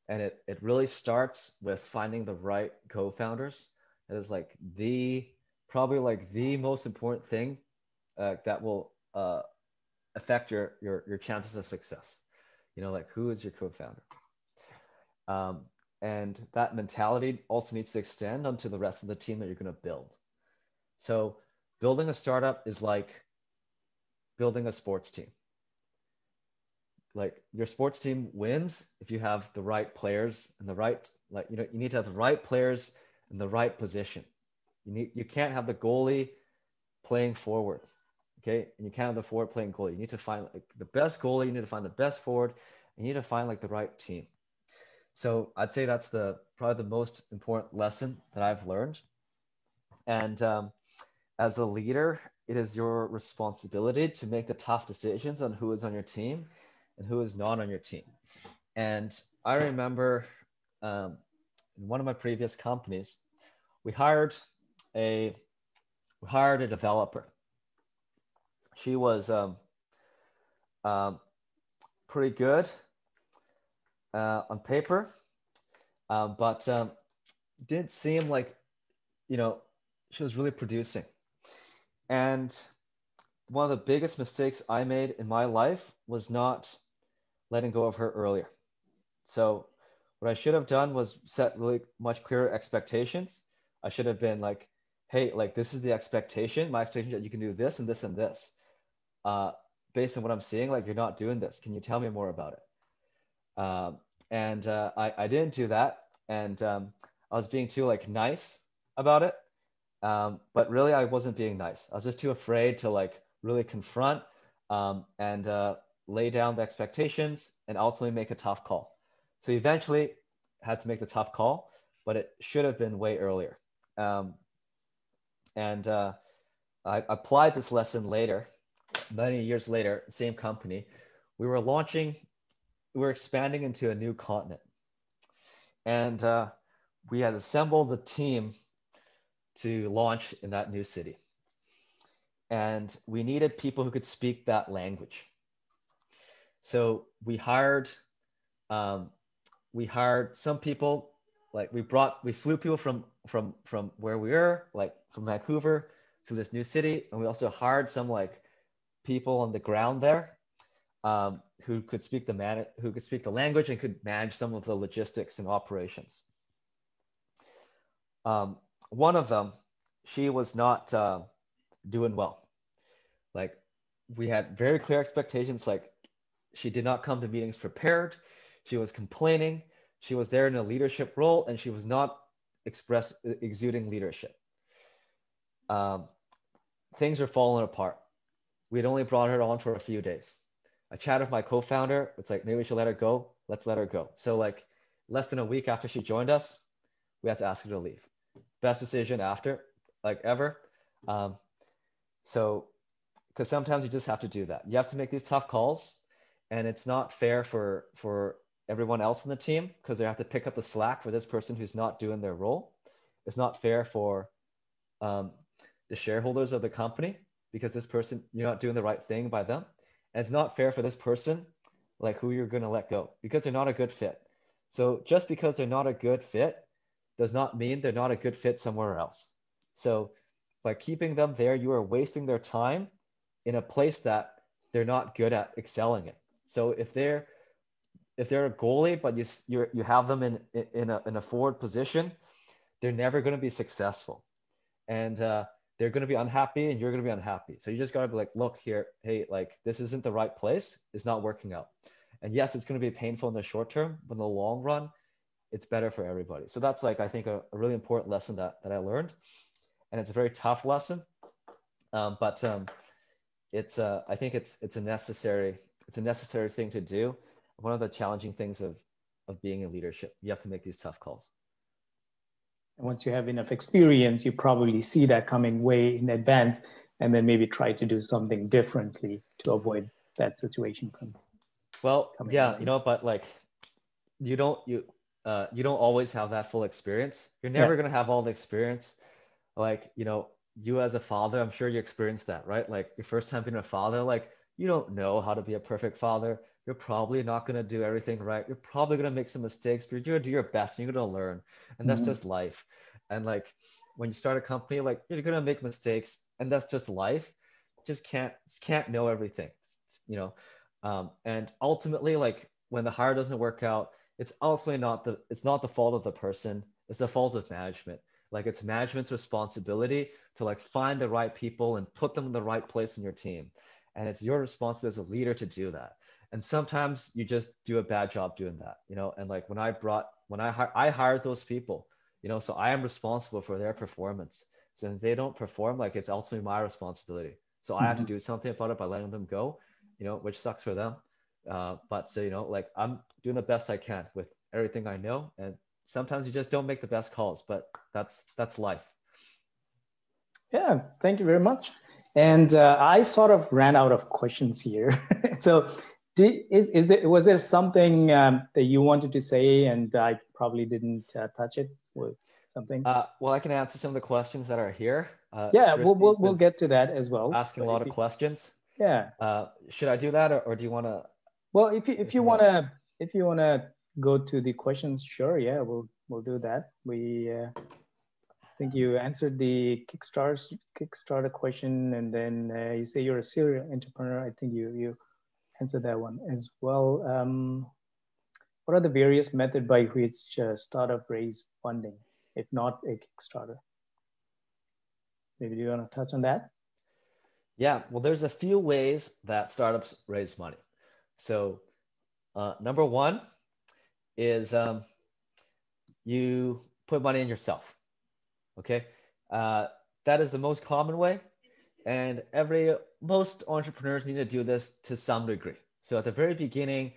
And it really starts with finding the right co-founders. That is like probably like the most important thing that will affect your chances of success. You know, like who is your co-founder? And that mentality also needs to extend onto the rest of the team that you're going to build. So building a startup is like building a sports team. Like your sports team wins if you have the right players and the right, like, you know, you need to have the right players in the right position. You can't have the goalie playing forward. Okay. And you can't have the forward playing goalie. You need to find like the best goalie. You need to find the best forward. And you need to find like the right team. So I'd say that's probably the most important lesson that I've learned. And as a leader, it is your responsibility to make the tough decisions on who is on your team and who is not on your team. And I remember in one of my previous companies, we hired a developer. She was pretty good on paper, but didn't seem like, you know, she was really producing. And one of the biggest mistakes I made in my life was not letting go of her earlier. So what I should have done was set really much clearer expectations. I should have been like, hey, like this is the expectation. My expectation is that you can do this and this and this. Based on what I'm seeing, like you're not doing this. Can you tell me more about it? And I didn't do that. And I was being too like nice about it. But really I wasn't being nice. I was just too afraid to like really confront and lay down the expectations and ultimately make a tough call. So eventually had to make the tough call, but it should have been way earlier. And I applied this lesson later, many years later, same company. We were expanding into a new continent. And we had assembled the team to launch in that new city. And we needed people who could speak that language. So we hired some people, like we flew people from where we were, like from Vancouver to this new city. And we also hired some like people on the ground there who could speak the language and could manage some of the logistics and operations. One of them, she was not doing well. Like we had very clear expectations. Like she did not come to meetings prepared. She was complaining. She was there in a leadership role and she was not exuding leadership. Things are falling apart. We had only brought her on for a few days. I chatted with my co-founder. It's like, maybe we should let her go. Let's let her go. So like less than a week after she joined us, we had to ask her to leave. Best decision ever. So, because sometimes you just have to do that. You have to make these tough calls, and it's not fair for everyone else in the team because they have to pick up the slack for this person who's not doing their role. It's not fair for the shareholders of the company because this person, you're not doing the right thing by them. And it's not fair for this person, like who you're going to let go because they're not a good fit. So just because they're not a good fit does not mean they're not a good fit somewhere else. So by keeping them there, you are wasting their time in a place that they're not good at excelling in. So if they're a goalie, but you have them in a forward position, they're never going to be successful, and they're going to be unhappy, and you're going to be unhappy. So you just got to be like, look here, hey, like this isn't the right place. It's not working out. And yes, it's going to be painful in the short term, but in the long run, it's better for everybody. So that's like, I think a really important lesson that I learned. And it's a very tough lesson, but I think it's a necessary thing to do. One of the challenging things of being in leadership, you have to make these tough calls. And once you have enough experience, you probably see that coming way in advance, and then maybe try to do something differently to avoid that situation coming. But like you don't always have that full experience. You're never going to have all the experience like, you as a father, I'm sure you experienced that, right? Like your first time being a father, like you don't know how to be a perfect father. You're probably not going to do everything right. You're probably going to make some mistakes, but you're going to do your best and you're going to learn. And that's just life. And like when you start a company, like you're going to make mistakes and that's just life. Just can't know everything, and ultimately, like when the hire doesn't work out, it's ultimately not the fault of the person. It's the fault of management. Like it's management's responsibility to like find the right people and put them in the right place in your team. And it's your responsibility as a leader to do that. And sometimes you just do a bad job doing that, and like I hired those people, so I am responsible for their performance. So if they don't perform, like it's ultimately my responsibility. So I have to do something about it by letting them go, which sucks for them. But so, like I'm doing the best I can with everything I know. And sometimes you just don't make the best calls, but that's life. Yeah, thank you very much. And I sort of ran out of questions here. So was there something that you wanted to say and I probably didn't touch it with something? Well, I can answer some of the questions that are here. Yeah, we'll get to that as well. Asking a lot of questions. Yeah. Should I do that, or do you want to? Well, if you wanna go to the questions, sure. Yeah, we'll do that. I think you answered the Kickstarter question, and then you say you're a serial entrepreneur. I think you answered that one as well. What are the various methods by which startup raise funding, if not a Kickstarter? Maybe you want to touch on that? Yeah, well, there's a few ways that startups raise money. So number one is you put money in yourself. Okay, that is the most common way, and most entrepreneurs need to do this to some degree. So at the very beginning,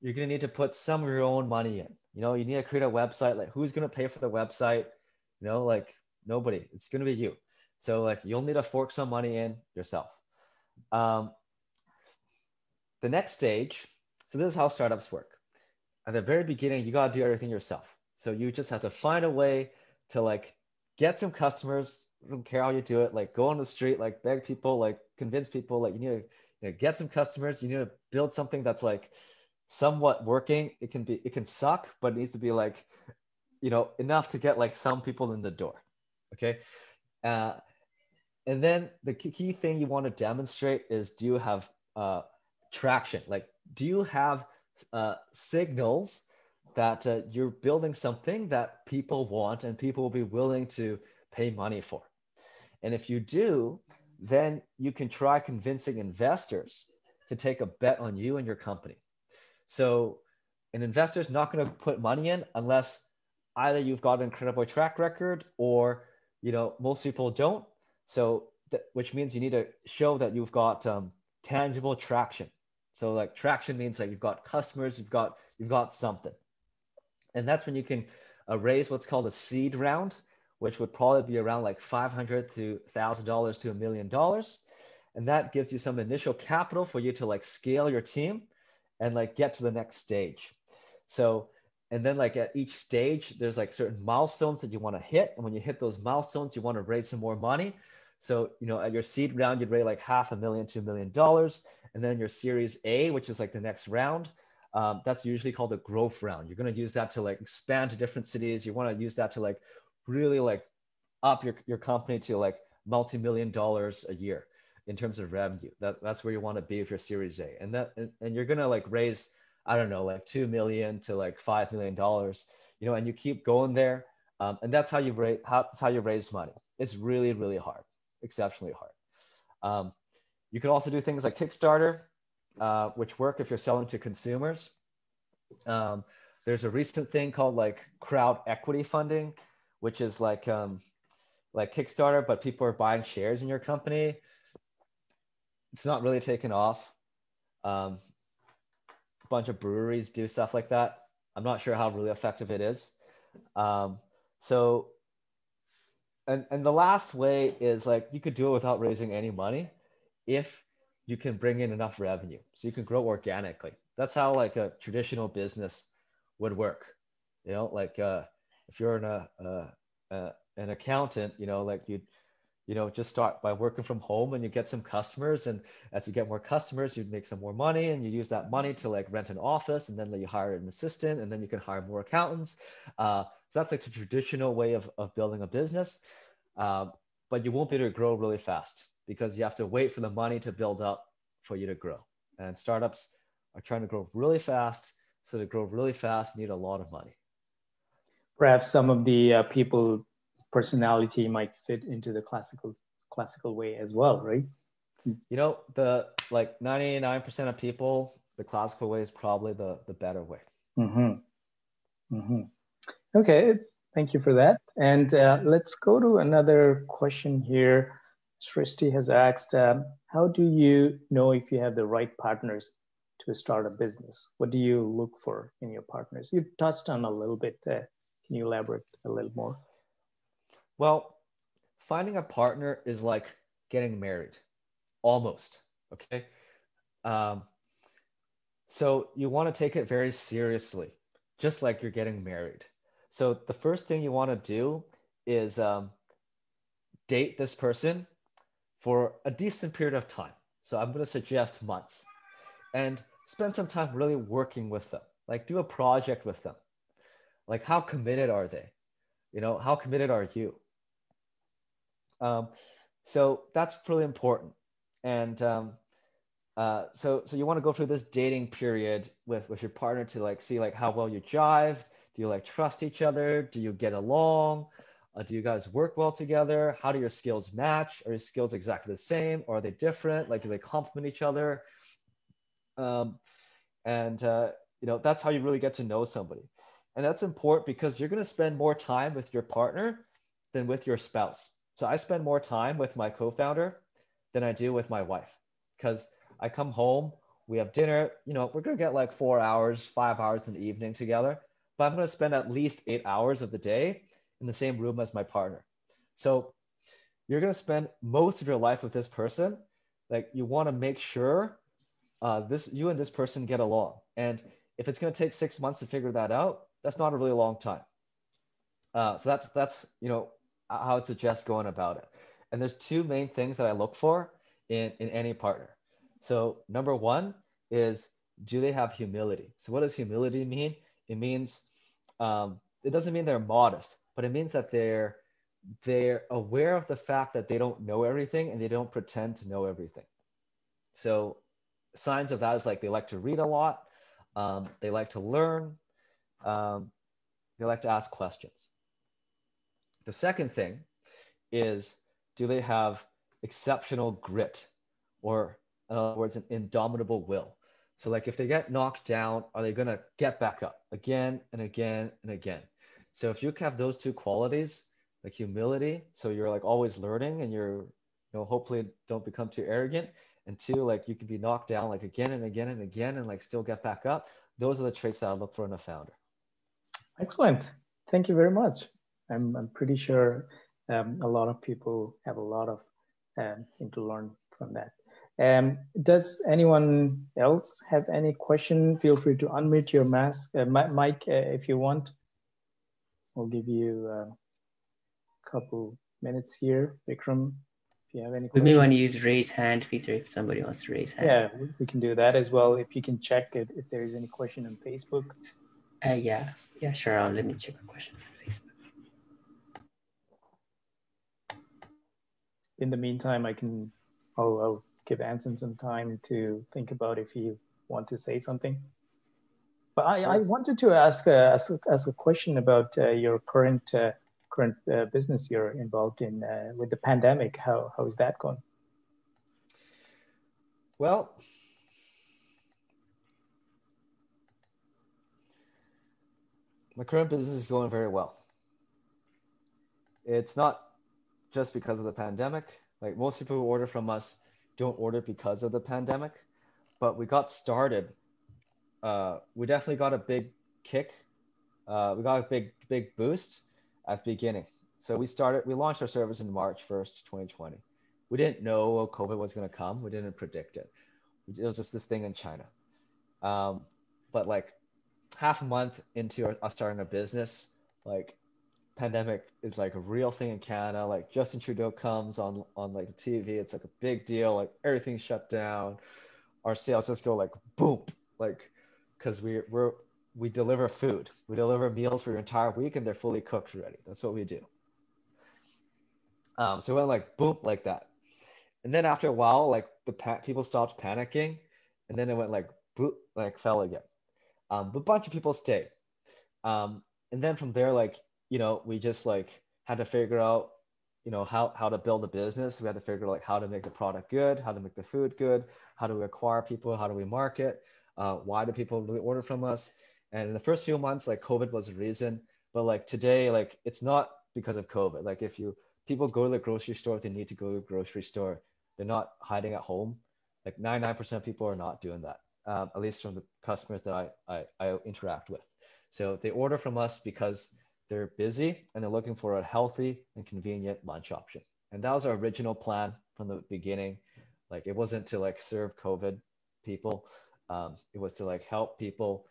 you're going to need to put some of your own money in. You need to create a website. Like who's going to pay for the website? Like nobody. It's going to be you. So like you'll need to fork some money in yourself. The next stage. So this is how startups work. At the very beginning, you got to do everything yourself. So you just have to find a way to like get some customers. I don't care how you do it. Like go on the street, like beg people, like convince people. Like you need to get some customers. You need to build something that's like somewhat working. It can suck, but it needs to be like, enough to get like some people in the door. Okay. And then the key thing you want to demonstrate is, do you have traction? Like, do you have signals that you're building something that people want and people will be willing to pay money for? And if you do, then you can try convincing investors to take a bet on you and your company. So an investor is not going to put money in unless either you've got an incredible track record or, most people don't. So which means you need to show that you've got tangible traction. So like traction means that you've got customers, you've got something. And that's when you can raise what's called a seed round, which would probably be around like $500 to $1,000 to $1 million. And that gives you some initial capital for you to like scale your team and like get to the next stage. So, and then like at each stage, there's like certain milestones that you want to hit. And when you hit those milestones, you want to raise some more money. So, at your seed round, you'd raise like $500,000 to $1 million. And then your series A, which is like the next round, that's usually called the growth round. You're going to use that to like expand to different cities. You want to use that to like really like up your company to like multi-million dollars a year in terms of revenue. That's where you want to be with your series A. And you're going to like raise, I don't know, like 2 million to like $5 million, and you keep going there. And that's how you raise money. It's really, really hard, exceptionally hard. You can also do things like Kickstarter, which work if you're selling to consumers. There's a recent thing called like crowd equity funding, which is like Kickstarter, but people are buying shares in your company. It's not really taken off. A bunch of breweries do stuff like that. I'm not sure how really effective it is. So, and the last way is like you could do it without raising any money if you can bring in enough revenue. So you can grow organically. That's how like a traditional business would work. Like if you're in an accountant, like just start by working from home and you get some customers. And as you get more customers, you make some more money and you use that money to like rent an office, and then you hire an assistant, and then you can hire more accountants. So that's like the traditional way of building a business. But you won't be able to grow really fast because you have to wait for the money to build up for you to grow. And startups are trying to grow really fast. So to grow really fast, you need a lot of money. Perhaps some of the people personality might fit into the classical way as well, right? The like 99% of people, the classical way is probably the better way. Okay, thank you for that. And let's go to another question here. Srishti has asked, how do you know if you have the right partners to start a business? What do you look for in your partners? You touched on a little bit. Can you elaborate a little more? Well, finding a partner is like getting married, almost, okay? So you want to take it very seriously, just like you're getting married. So the first thing you want to do is date this person for a decent period of time. So I'm going to suggest months, and spend some time really working with them. Like do a project with them. Like how committed are they? How committed are you? So that's really important. And so you want to go through this dating period with your partner to like see like how well you jive. Do you like trust each other? Do you get along? Do you guys work well together? How do your skills match? Are your skills exactly the same? Or are they different? Like, do they complement each other? That's how you really get to know somebody. And that's important because you're going to spend more time with your partner than with your spouse. So I spend more time with my co-founder than I do with my wife, because I come home, we have dinner, we're going to get like 4 hours, 5 hours in the evening together, but I'm going to spend at least 8 hours of the day in the same room as my partner. So you're going to spend most of your life with this person. Like you want to make sure you and this person get along. And if it's going to take 6 months to figure that out, that's not a really long time. So that's how I'd suggest going about it. And there's two main things that I look for in any partner. So number one is, do they have humility? So what does humility mean? It means it doesn't mean they're modest, but it means that they're aware of the fact that they don't know everything and they don't pretend to know everything. So signs of that is like they like to read a lot, they like to learn, they like to ask questions. The second thing is, do they have exceptional grit, or in other words, an indomitable will? So like if they get knocked down, are they going to get back up again and again and again? So if you have those two qualities, like humility, so you're like always learning and you're, hopefully don't become too arrogant. And two, like you can be knocked down like again and again and again and like still get back up. Those are the traits that I look for in a founder. Excellent. Thank you very much. I'm pretty sure a lot of people have a lot of thing to learn from that. Does anyone else have any question? Feel free to unmute your mic if you want. We'll give you a couple minutes here. Vikram, if you have any questions. We may want to use raise hand feature if somebody wants to raise hand. Yeah, we can do that as well. If you can check if there is any question on Facebook. Yeah, sure. Let me check the questions on Facebook. In the meantime, I'll give Anson some time to think about if you want to say something. But I wanted to ask a question about your current business you're involved in with the pandemic. How is that going? Well, my current business is going very well. It's not just because of the pandemic. Like most people who order from us don't order because of the pandemic, but we got started. We definitely got a big kick. We got a big boost at the beginning. So we launched our service in March 1st, 2020. We didn't know COVID was going to come. We didn't predict it. It was just this thing in China. But like half a month into us starting a business, like pandemic is like a real thing in Canada. Like Justin Trudeau comes on like the TV, it's like a big deal. Like everything's shut down. Our sales just go like boom, like because we deliver food, we deliver meals for your entire week, and they're fully cooked already. That's what we do. So it went like boom like that, and then after a while, like people stopped panicking, and then it went like boop, like fell again. But a bunch of people stayed. And then from there, like, we just like had to figure out, how to build a business. We had to figure out like how to make the product good, how to make the food good, how do we acquire people, how do we market, why do people really order from us? And in the first few months, like COVID was a reason, but like today, like it's not because of COVID. Like if people go to the grocery store, if they need to go to the grocery store, they're not hiding at home. Like 99% of people are not doing that, at least from the customers that I interact with. So they order from us because they're busy and they're looking for a healthy and convenient lunch option. And that was our original plan from the beginning. Like it wasn't to like serve COVID people. It was to like help people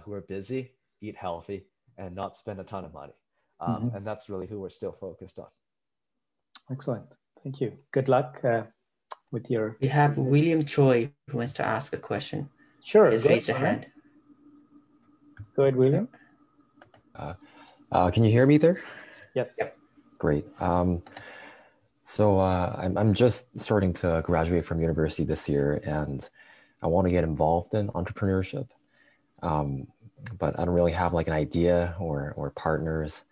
who are busy eat healthy and not spend a ton of money. And that's really who we're still focused on. Excellent. Thank you. Good luck with your We have business. William Choi who wants to ask a question. Sure. Just raise your hand. Go ahead, William. Can you hear me there? Yes. Yep. Great. So I'm just starting to graduate from university this year, and I want to get involved in entrepreneurship, but I don't really have like an idea or partners.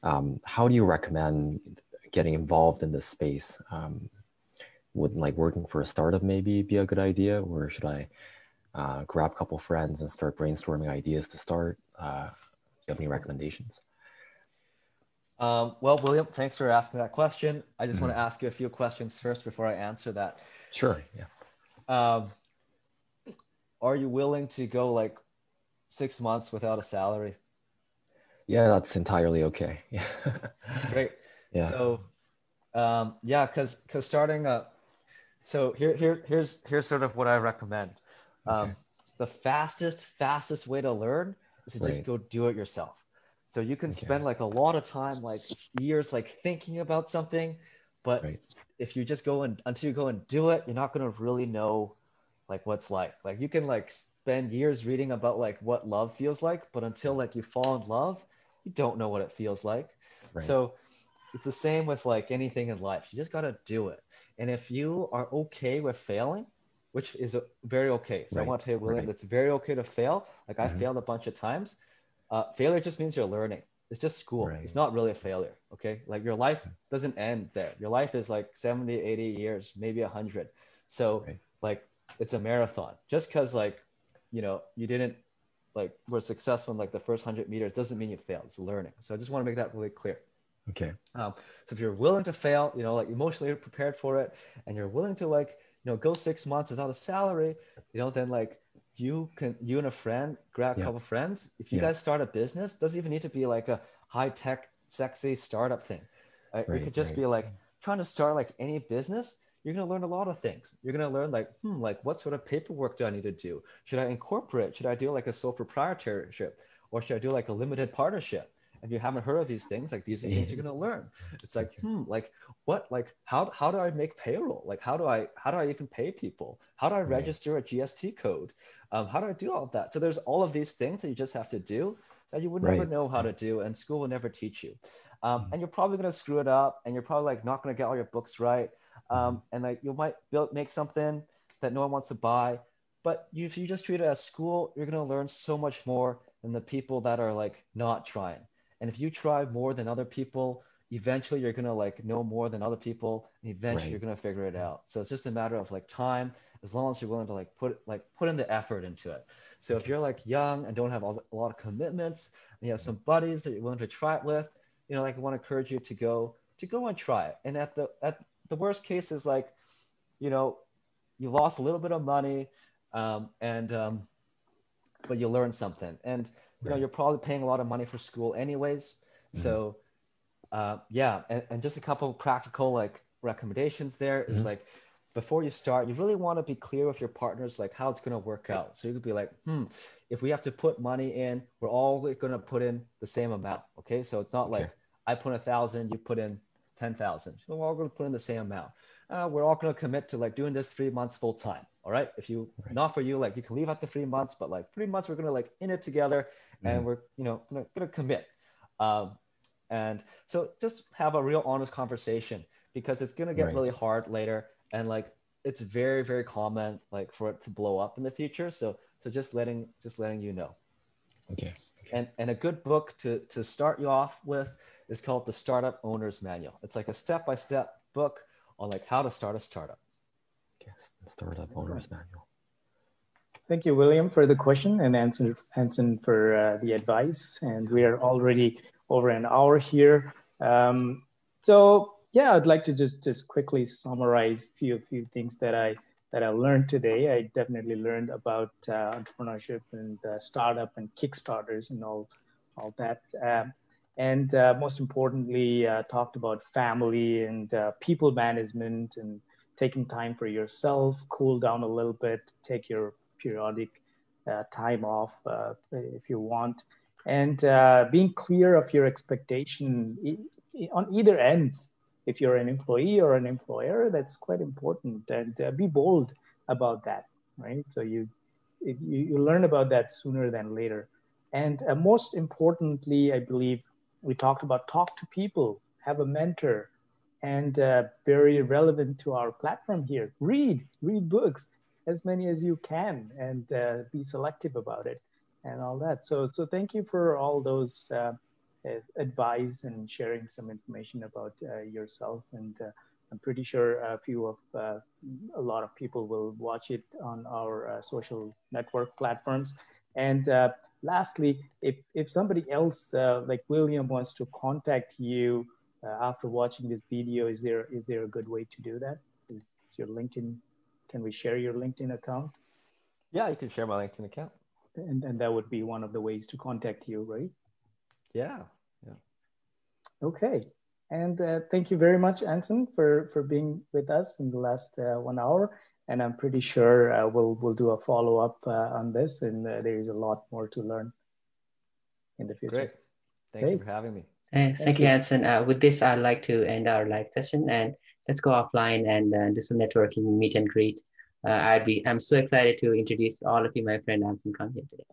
How do you recommend getting involved in this space? Would like working for a startup maybe be a good idea, or should I grab a couple friends and start brainstorming ideas to start? Do you have any recommendations? Well, William, thanks for asking that question. I just want to ask you a few questions first before I answer that. Sure. Yeah. Are you willing to go like 6 months without a salary? Yeah, that's entirely okay. Yeah. Great. Yeah. So, yeah, because starting up. So here's sort of what I recommend. Okay. The fastest way to learn is to just Right. go do it yourself. So you can spend like a lot of time, like years, like thinking about something, but Right. if you just until you go and do it, you're not gonna really know like what's like. Like you can like spend years reading about like what love feels like, but until like you fall in love, you don't know what it feels like. Right. So it's the same with like anything in life. You just gotta do it. And if you are okay with failing, which is very okay. So I Right. want to tell you, William, Right. it's very okay to fail. Like I failed a bunch of times. Failure just means you're learning. It's just school. Right. It's not really a failure. Okay. Like your life doesn't end there. Your life is like 70, 80 years, maybe 100. So Right. like it's a marathon. Just because like, you didn't like were successful in like the first 100 meters doesn't mean you failed. It's learning. So I just want to make that really clear. Okay. So if you're willing to fail, like emotionally prepared for it, and you're willing to like, go 6 months without a salary, then like you and a friend grab a couple friends. If you guys start a business, doesn't even need to be like a high tech, sexy startup thing. It could just be like trying to start like any business. You're going to learn a lot of things. You're going to learn like, like what sort of paperwork do I need to do? Should I incorporate? Should I do like a sole proprietorship? Or should I do like a limited partnership? If you haven't heard of these things, like these are things you're going to learn. It's like, like what, like how do I make payroll? Like how do I even pay people? How do I register a GST code? How do I do all of that? So there's all of these things that you just have to do that you would never know how to do, and school will never teach you. And you're probably going to screw it up, and you're probably like not going to get all your books right. And like you might make something that no one wants to buy, but if you just treat it as school, you're going to learn so much more than the people that are like not trying. And if you try more than other people, eventually you're going to like know more than other people, and eventually you're going to figure it out. So it's just a matter of like time, as long as you're willing to like put in the effort into it. So if you're like young and don't have a lot of commitments, and you have some buddies that you're willing to try it with, like I want to encourage you to go and try it. And at the worst case is like, you lost a little bit of money, but you learn something, and you're probably paying a lot of money for school anyways. So and just a couple of practical like recommendations there is like, before you start, you really want to be clear with your partners like how it's going to work out. So you could be like, if we have to put money in, we're all going to put in the same amount. Okay, so it's not like I put in 1,000, you put in 10,000. So we're all going to put in the same amount. We're all going to commit to like doing this 3 months full time. All right. If you, not for you, like you can leave after 3 months, but like 3 months, we're going to like in it together and we're, going to commit. And so just have a real honest conversation, because it's going to get really hard later. And like, it's very, very common like for it to blow up in the future. So just letting you know. Okay. And a good book to start you off with is called The Startup Owner's Manual. It's like a step-by-step book on like how to start a startup. Yes, the Startup Owner's Manual. Thank you, William, for the question, and Anson for the advice. And we are already over an hour here. So yeah, I'd like to just quickly summarize a few things that I learned today. I definitely learned about entrepreneurship and startup and Kickstarters and all that. And most importantly, talked about family and people management and taking time for yourself, cool down a little bit, take your periodic time off if you want, and being clear of your expectation on either ends. If you're an employee or an employer, that's quite important, and be bold about that, right? So you learn about that sooner than later. And most importantly, I believe we talked about talk to people, have a mentor, and very relevant to our platform here, read books, as many as you can, and be selective about it and all that. So thank you for all those advice and sharing some information about yourself. And I'm pretty sure a lot of people will watch it on our social network platforms. And lastly, if somebody else like William wants to contact you after watching this video, is there a good way to do that? Is your LinkedIn? Can we share your LinkedIn account? Yeah, you can share my LinkedIn account. And that would be one of the ways to contact you, right? Yeah. Okay. And thank you very much, Anson, for being with us in the last 1 hour. And I'm pretty sure we'll do a follow-up on this, and there is a lot more to learn in the future. Great. Thank you for having me. Thank you, Anson. With this, I'd like to end our live session, and let's go offline and do some networking, meet and greet. I'm so excited to introduce all of you, my friend Anson Kung here today.